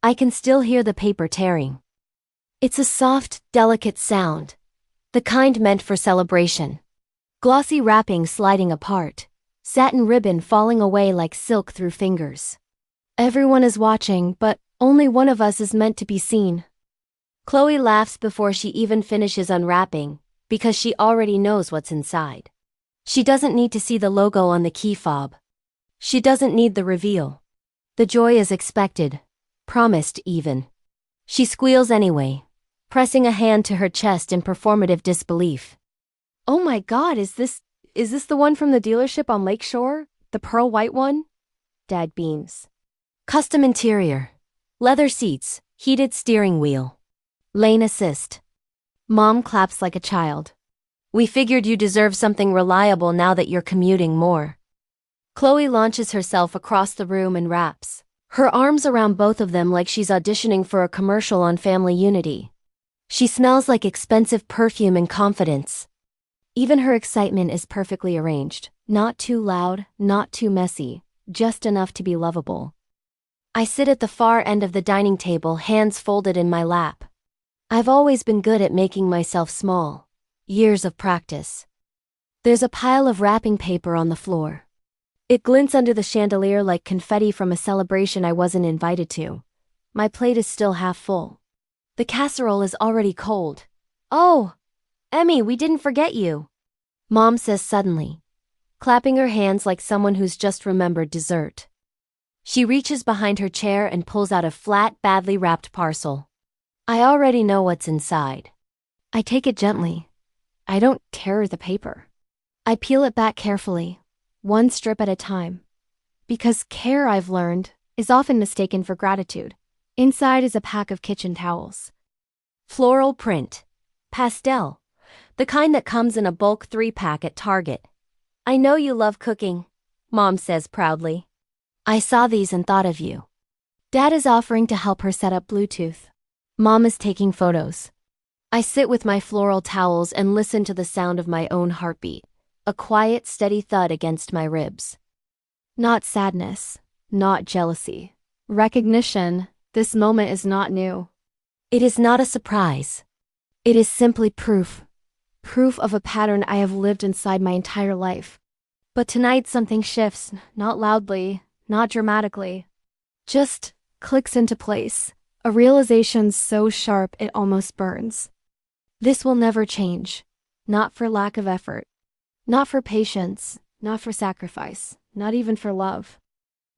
I can still hear the paper tearing. It's a soft, delicate sound, the kind meant for celebration. Glossy wrapping sliding apart, satin ribbon falling away like silk through fingers. Everyone is watching, but only one of us is meant to be seen. Chloe laughs before she even finishes unwrapping, because she already knows what's inside. She doesn't need to see the logo on the key fob. She doesn't need the reveal. The joy is expected, promised even. She squeals anyway, pressing a hand to her chest in performative disbelief. Oh my God, is this the one from the dealership on Lakeshore? The pearl white one? Dad beams. Custom interior. Leather seats, heated steering wheel. Lane assist. Mom claps like a child. We figured you deserve something reliable now that you're commuting more. Chloe launches herself across the room and wraps, her arms around both of them like she's auditioning for a commercial on Family Unity. She smells like expensive perfume and confidence. Even her excitement is perfectly arranged, not too loud, not too messy, just enough to be lovable. I sit at the far end of the dining table, hands folded in my lap. I've always been good at making myself small. Years of practice. There's a pile of wrapping paper on the floor. It glints under the chandelier like confetti from a celebration I wasn't invited to. My plate is still half full. The casserole is already cold. Oh, Emmy, we didn't forget you, Mom says suddenly, clapping her hands like someone who's just remembered dessert. She reaches behind her chair and pulls out a flat, badly wrapped parcel. I already know what's inside. I take it gently. I don't tear the paper. I peel it back carefully, one strip at a time. Because care, I've learned, is often mistaken for gratitude. Inside is a pack of kitchen towels. Floral print. Pastel. The kind that comes in a bulk 3-pack at Target. I know you love cooking, Mom says proudly. I saw these and thought of you. Dad is offering to help her set up Bluetooth. Mom is taking photos. I sit with my floral towels and listen to the sound of my own heartbeat, a quiet, steady thud against my ribs. Not sadness, not jealousy. Recognition, this moment is not new. It is not a surprise. It is simply proof. Proof of a pattern I have lived inside my entire life. But tonight something shifts, not loudly, not dramatically. Just clicks into place, a realization so sharp it almost burns. This will never change. Not for lack of effort. Not for patience, not for sacrifice, not even for love.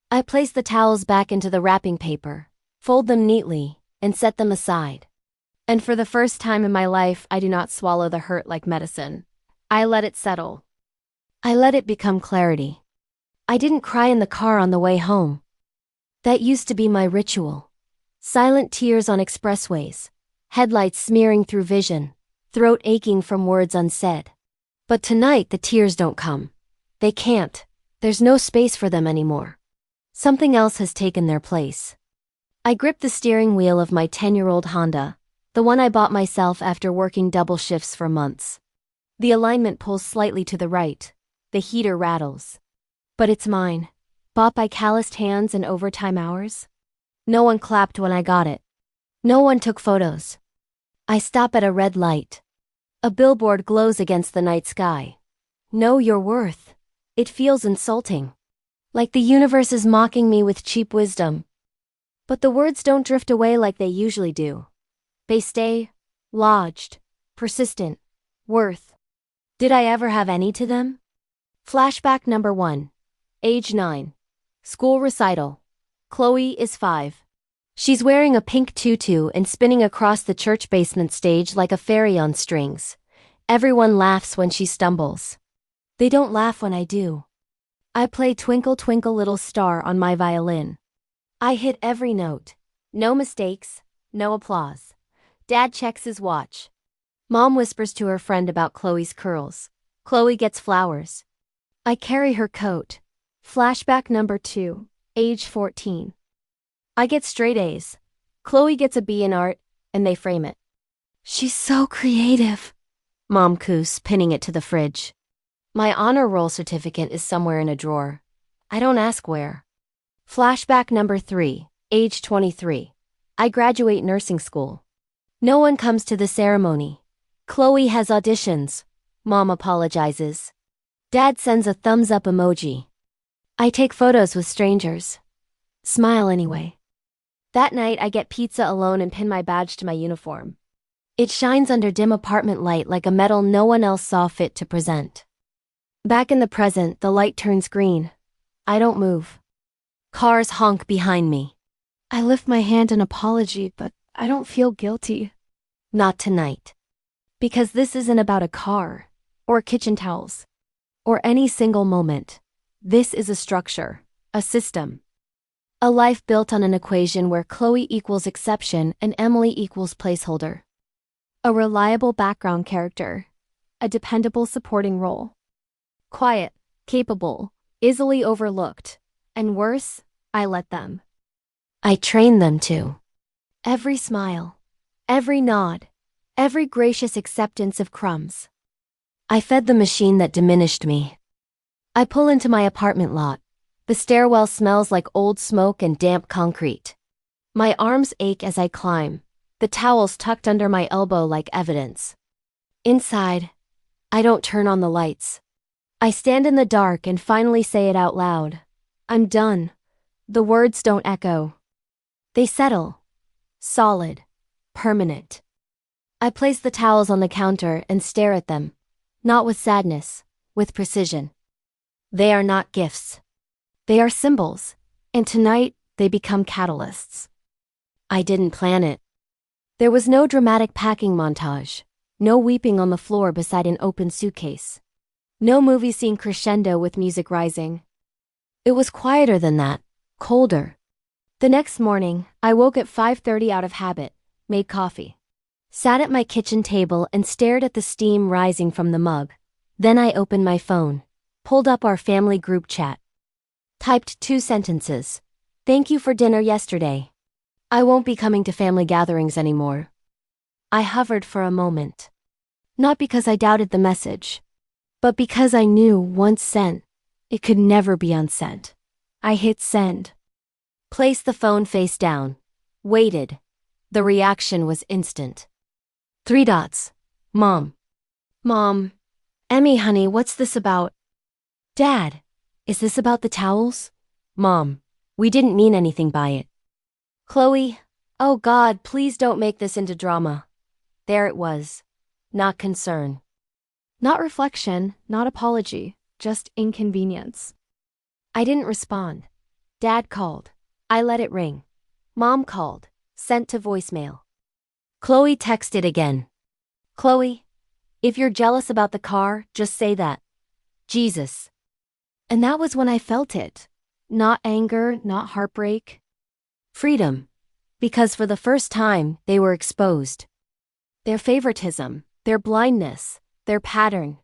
I place the towels back into the wrapping paper, fold them neatly, and set them aside. And for the first time in my life, I do not swallow the hurt like medicine. I let it settle. I let it become clarity. I didn't cry in the car on the way home. That used to be my ritual. Silent tears on expressways, headlights smearing through vision, throat aching from words unsaid. But tonight the tears don't come. They can't. There's no space for them anymore. Something else has taken their place. I grip the steering wheel of my 10-year-old Honda, the one I bought myself after working double shifts for months. The alignment pulls slightly to the right. The heater rattles. But it's mine. Bought by calloused hands and overtime hours. No one clapped when I got it. No one took photos. I stop at a red light. A billboard glows against the night sky. Know your worth. It feels insulting. Like the universe is mocking me with cheap wisdom. But the words don't drift away like they usually do. They stay, lodged, persistent, worth. Did I ever have any to them? Flashback number 1. Age 9. School recital. Chloe is 5. She's wearing a pink tutu and spinning across the church basement stage like a fairy on strings. Everyone laughs when she stumbles. They don't laugh when I do. I play Twinkle Twinkle Little Star on my violin. I hit every note. No mistakes, no applause. Dad checks his watch. Mom whispers to her friend about Chloe's curls. Chloe gets flowers. I carry her coat. Flashback number 2. Age 14. I get straight A's. Chloe gets a B in art, and they frame it. She's so creative, Mom coos, pinning it to the fridge. My honor roll certificate is somewhere in a drawer. I don't ask where. Flashback number 3. Age 23. I graduate nursing school. No one comes to the ceremony. Chloe has auditions. Mom apologizes. Dad sends a thumbs up emoji. I take photos with strangers. Smile anyway. That night I get pizza alone and pin my badge to my uniform. It shines under dim apartment light like a medal no one else saw fit to present. Back in the present, the light turns green. I don't move. Cars honk behind me. I lift my hand in apology, but I don't feel guilty. Not tonight. Because this isn't about a car, or kitchen towels, or any single moment. This is a structure, a system. A life built on an equation where Chloe equals exception and Emily equals placeholder. A reliable background character. A dependable supporting role. Quiet, capable, easily overlooked, and worse, I let them. I train them to. Every smile, every nod, every gracious acceptance of crumbs. I fed the machine that diminished me. I pull into my apartment lot. The stairwell smells like old smoke and damp concrete. My arms ache as I climb, the towels tucked under my elbow like evidence. Inside, I don't turn on the lights. I stand in the dark and finally say it out loud. I'm done. The words don't echo. They settle. Solid. Permanent. I place the towels on the counter and stare at them. Not with sadness, with precision. They are not gifts. They are symbols, and tonight they become catalysts. I didn't plan it. There was no dramatic packing montage, no weeping on the floor beside an open suitcase. No movie scene crescendo with music rising. It was quieter than that, colder. The next morning, I woke at 5:30 out of habit, made coffee. Sat at my kitchen table and stared at the steam rising from the mug. Then I opened my phone, pulled up our family group chat. Typed 2 sentences. Thank you for dinner yesterday. I won't be coming to family gatherings anymore. I hovered for a moment. Not because I doubted the message, but because I knew once sent, it could never be unsent. I hit send. Placed the phone face down. Waited. The reaction was instant. 3 dots. Mom. Mom. Emmy, honey, what's this about? Dad. Is this about the towels? Mom. We didn't mean anything by it. Chloe. Oh God, please don't make this into drama. There it was. Not concern. Not reflection, not apology, just inconvenience. I didn't respond. Dad called. I let it ring. Mom called. Sent to voicemail. Chloe texted again. Chloe, if you're jealous about the car, just say that. Jesus. And that was when I felt it. Not anger, not heartbreak. Freedom. Because for the first time, they were exposed. Their favoritism, their blindness, their pattern.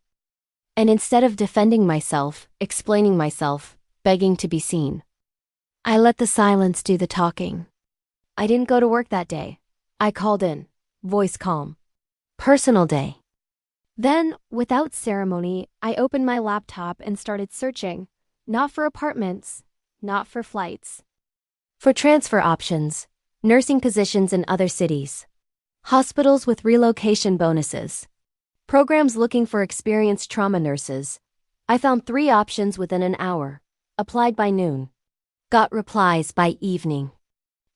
And instead of defending myself, explaining myself, begging to be seen, I let the silence do the talking. I didn't go to work that day. I called in, voice calm. Personal day. Then, without ceremony, I opened my laptop and started searching, not for apartments, not for flights. For transfer options, nursing positions in other cities. Hospitals with relocation bonuses. Programs looking for experienced trauma nurses. I found 3 options within an hour. Applied by noon. Got replies by evening.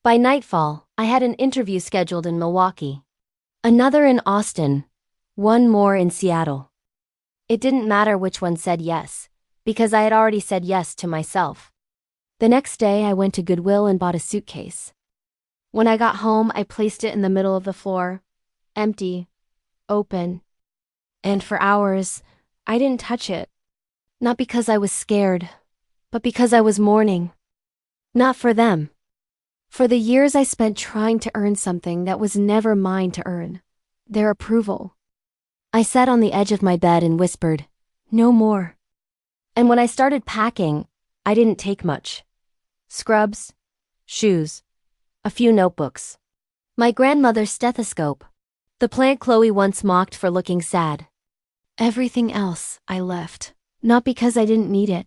By nightfall, I had an interview scheduled in Milwaukee. Another in Austin. 1 more in Seattle. It didn't matter which one said yes, because I had already said yes to myself. The next day, I went to Goodwill and bought a suitcase. When I got home, I placed it in the middle of the floor. Empty. Open. And for hours, I didn't touch it. Not because I was scared, but because I was mourning. Not for them. For the years I spent trying to earn something that was never mine to earn. Their approval. I sat on the edge of my bed and whispered, no more. And when I started packing, I didn't take much. Scrubs, shoes, a few notebooks. My grandmother's stethoscope. The plant Chloe once mocked for looking sad. Everything else I left, not because I didn't need it.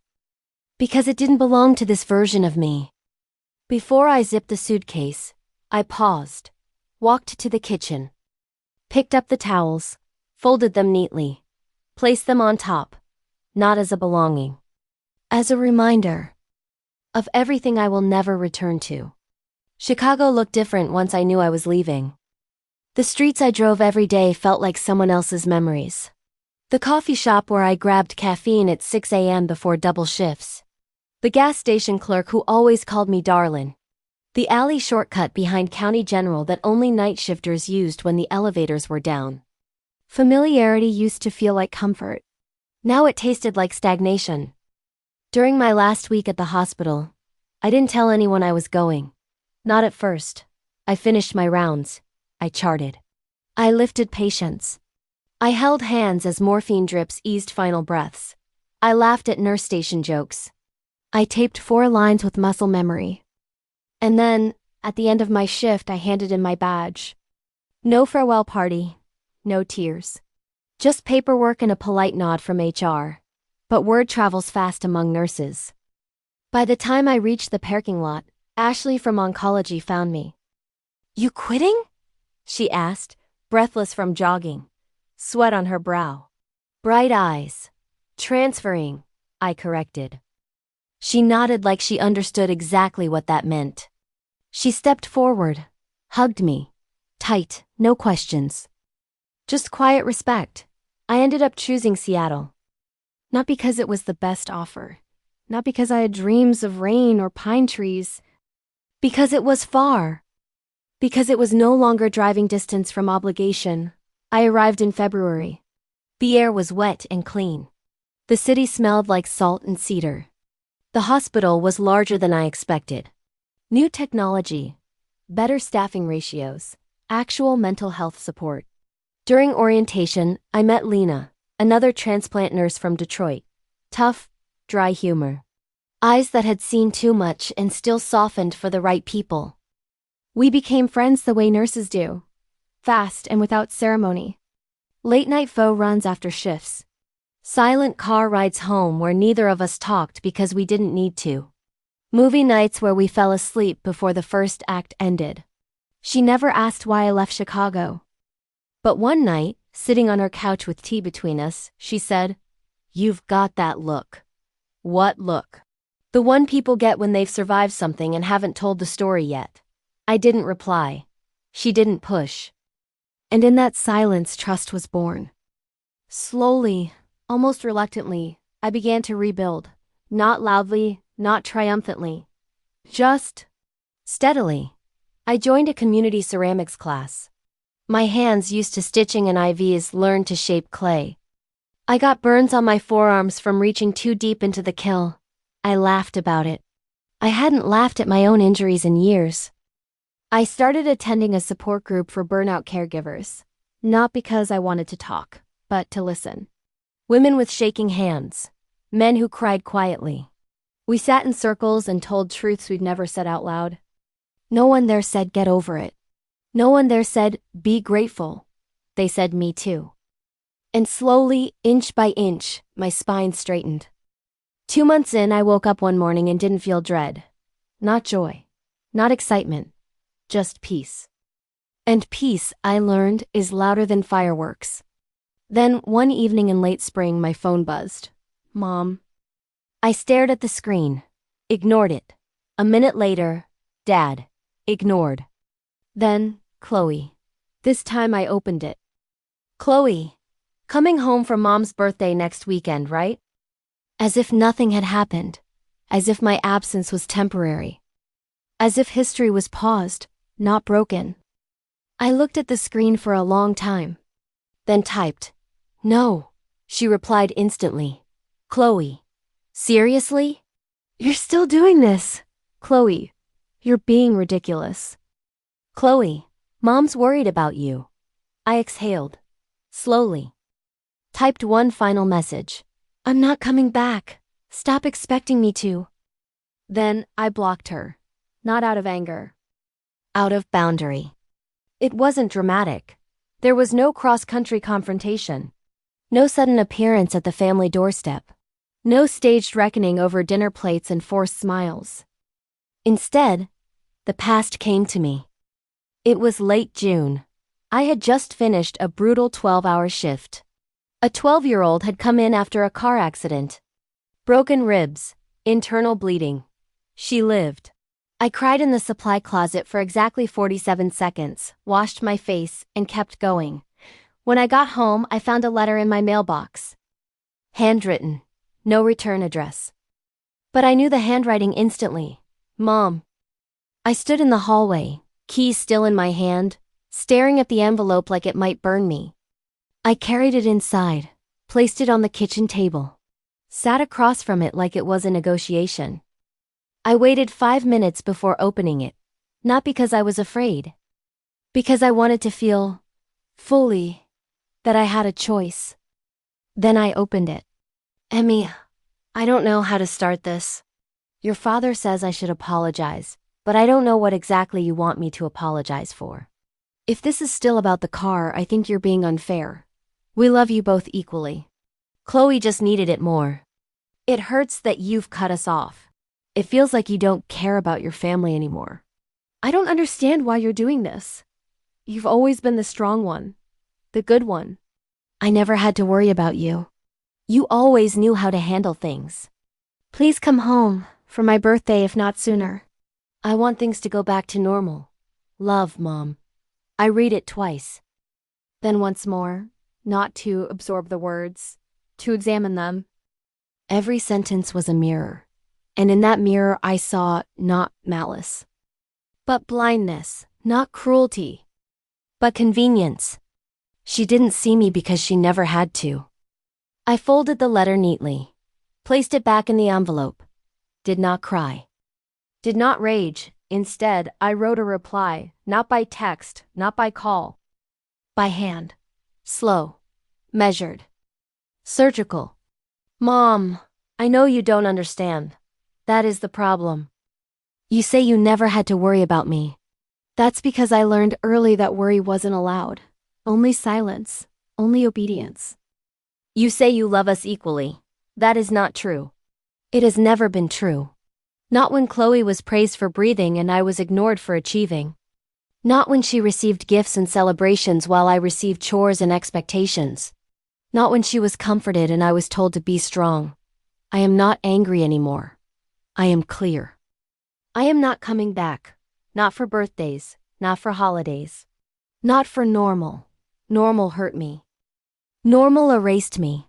Because it didn't belong to this version of me. Before I zipped the suitcase, I paused, walked to the kitchen, picked up the towels, folded them neatly, placed them on top, not as a belonging, as a reminder of everything I will never return to. Chicago looked different once I knew I was leaving. The streets I drove every day felt like someone else's memories. The coffee shop where I grabbed caffeine at 6 a.m. before double shifts. The gas station clerk who always called me darlin'. The alley shortcut behind County General that only night shifters used when the elevators were down. Familiarity used to feel like comfort. Now it tasted like stagnation. During my last week at the hospital, I didn't tell anyone I was going. Not at first. I finished my rounds. I charted. I lifted patients. I held hands as morphine drips eased final breaths. I laughed at nurse station jokes. I taped 4 lines with muscle memory. And then, at the end of my shift, I handed in my badge. No farewell party. No tears. Just paperwork and a polite nod from HR. But word travels fast among nurses. By the time I reached the parking lot, Ashley from oncology found me. "You quitting?" she asked, breathless from jogging, sweat on her brow. Bright eyes. "Transferring," I corrected. She nodded like she understood exactly what that meant. She stepped forward, hugged me. Tight, no questions. Just quiet respect. I ended up choosing Seattle. Not because it was the best offer. Not because I had dreams of rain or pine trees. Because it was far. Because it was no longer driving distance from obligation. I arrived in February. The air was wet and clean. The city smelled like salt and cedar. The hospital was larger than I expected. New technology, better staffing ratios, actual mental health support. During orientation, I met Lena, another transplant nurse from Detroit. Tough, dry humor. Eyes that had seen too much and still softened for the right people. We became friends the way nurses do. Fast and without ceremony. Late-night faux runs after shifts. Silent car rides home where neither of us talked because we didn't need to. Movie nights where we fell asleep before the first act ended. She never asked why I left Chicago. But one night, sitting on her couch with tea between us, she said, "You've got that look." What look? The one people get when they've survived something and haven't told the story yet. I didn't reply. She didn't push. And in that silence, trust was born. Slowly, almost reluctantly, I began to rebuild. Not loudly, not triumphantly. Just steadily. I joined a community ceramics class. My hands used to stitching and IVs learned to shape clay. I got burns on my forearms from reaching too deep into the kiln. I laughed about it. I hadn't laughed at my own injuries in years. I started attending a support group for burnout caregivers. Not because I wanted to talk, but to listen. Women with shaking hands. Men who cried quietly. We sat in circles and told truths we'd never said out loud. No one there said get over it. No one there said be grateful. They said me too. And slowly, inch by inch, my spine straightened. 2 months in, I woke up one morning and didn't feel dread. Not joy. Not excitement. Just peace. And peace, I learned, is louder than fireworks. Then, one evening in late spring, my phone buzzed. Mom. I stared at the screen. Ignored it. A minute later, Dad. Ignored. Then, Chloe. This time I opened it. Chloe. Coming home from Mom's birthday next weekend, right? As if nothing had happened. As if my absence was temporary. As if history was paused, not broken. I looked at the screen for a long time. Then typed. No. She replied instantly. Chloe. Seriously? You're still doing this. Chloe. You're being ridiculous. Chloe. Mom's worried about you. I exhaled. Slowly. Typed one final message. I'm not coming back. Stop expecting me to. Then I blocked her. Not out of anger. Out of boundary. It wasn't dramatic. There was no cross-country confrontation. No sudden appearance at the family doorstep. No staged reckoning over dinner plates and forced smiles. Instead, the past came to me. It was late June. I had just finished a brutal 12-hour shift. A 12-year-old had come in after a car accident. Broken ribs, internal bleeding. She lived. I cried in the supply closet for exactly 47 seconds, washed my face, and kept going. When I got home, I found a letter in my mailbox. Handwritten. No return address. But I knew the handwriting instantly. Mom. I stood in the hallway, keys still in my hand, staring at the envelope like it might burn me. I carried it inside, placed it on the kitchen table, sat across from it like it was a negotiation. I waited 5 minutes before opening it, not because I was afraid, because I wanted to feel, fully, that I had a choice. Then I opened it. Emmy, I don't know how to start this. Your father says I should apologize, but I don't know what exactly you want me to apologize for. If this is still about the car, I think you're being unfair. We love you both equally. Chloe just needed it more. It hurts that you've cut us off. It feels like you don't care about your family anymore. I don't understand why you're doing this. You've always been the strong one. The good one. I never had to worry about you. You always knew how to handle things. Please come home, for my birthday if not sooner. I want things to go back to normal. Love, Mom. I read it twice. Then once more, not to absorb the words, to examine them. Every sentence was a mirror, and in that mirror I saw not malice, but blindness, not cruelty, but convenience. She didn't see me because she never had to. I folded the letter neatly, placed it back in the envelope, did not cry, did not rage. Instead, I wrote a reply, not by text, not by call, by hand. Slow, measured, surgical. Mom, I know you don't understand. That is the problem. You say you never had to worry about me. That's because I learned early that worry wasn't allowed. Only silence, only obedience. You say you love us equally. That is not true. It has never been true. Not when Chloe was praised for breathing and I was ignored for achieving. Not when she received gifts and celebrations while I received chores and expectations. Not when she was comforted and I was told to be strong. I am not angry anymore. I am clear. I am not coming back. Not for birthdays, not for holidays. Not for normal. Normal hurt me. Normal erased me.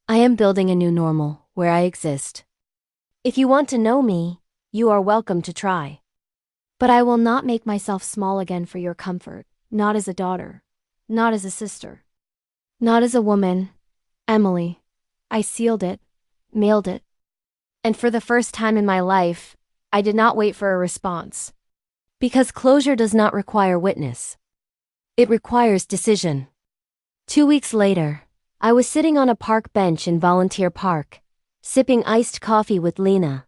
I am building a new normal where I exist. If you want to know me, you are welcome to try. But I will not make myself small again for your comfort, not as a daughter, not as a sister, not as a woman. Emily, I sealed it, mailed it. And for the first time in my life, I did not wait for a response. Because closure does not require witness. It requires decision. 2 weeks later, I was sitting on a park bench in Volunteer Park, sipping iced coffee with Lena.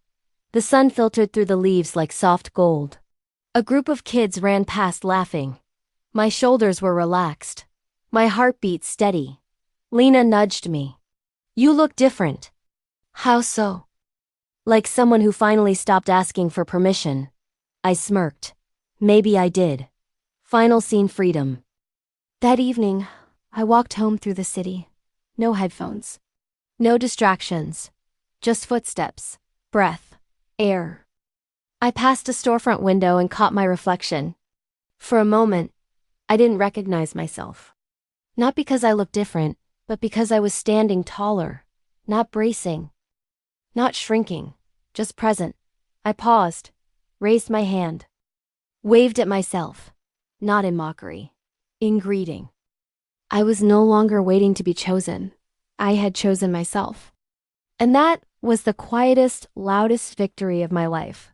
The sun filtered through the leaves like soft gold. A group of kids ran past laughing. My shoulders were relaxed. My heartbeat steady. Lena nudged me. You look different. How so? Like someone who finally stopped asking for permission. I smirked. Maybe I did. Final scene freedom. That evening, I walked home through the city. No headphones. No distractions. Just footsteps, breath, air. I passed a storefront window and caught my reflection. For a moment, I didn't recognize myself. Not because I looked different, but because I was standing taller, not bracing, not shrinking, just present. I paused, raised my hand, waved at myself, not in mockery, in greeting. I was no longer waiting to be chosen. I had chosen myself. And that was the quietest, loudest victory of my life.